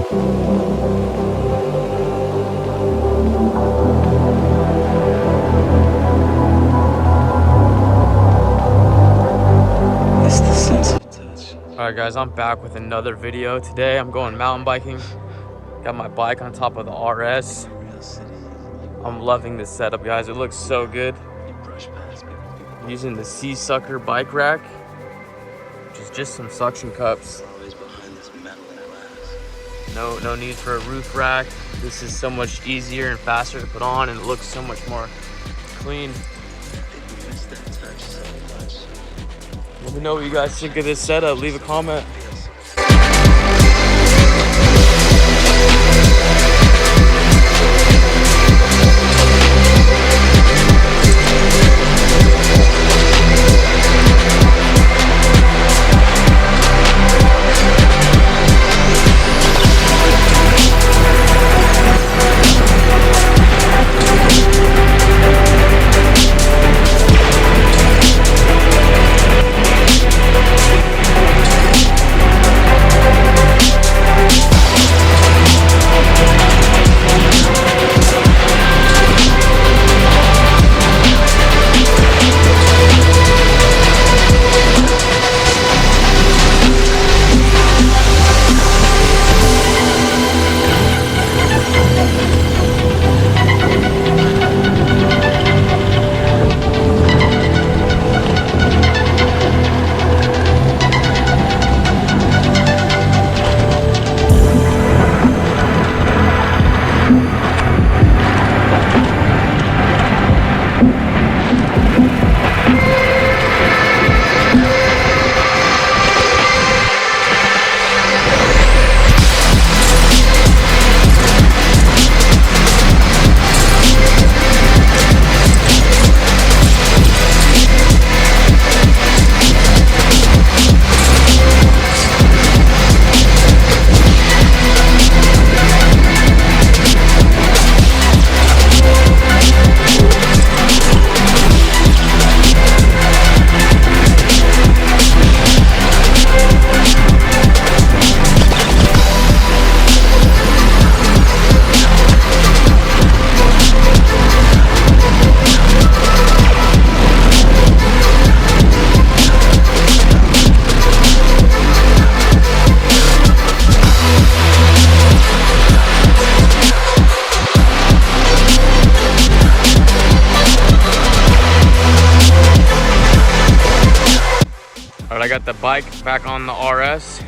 Alright guys, I'm back with another video. Today I'm going mountain biking. Got my bike on top of the RS. I'm loving this setup, guys. It looks so good. I'm using the Sea Sucker bike rack, which is just some suction cups. No need for a roof rack. This is so much easier and faster to put on, and it looks so much more clean. Let me know what you guys think of this setup. Leave a comment. I got the bike back on the RS.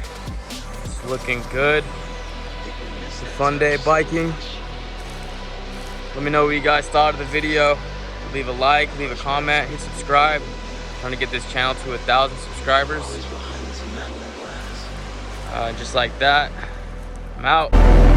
It's looking good. It's a fun day biking. Let me know what you guys thought of the video. Leave a like, leave a comment, hit subscribe. I'm trying to get this channel to 1,000 subscribers. Just like that, I'm out.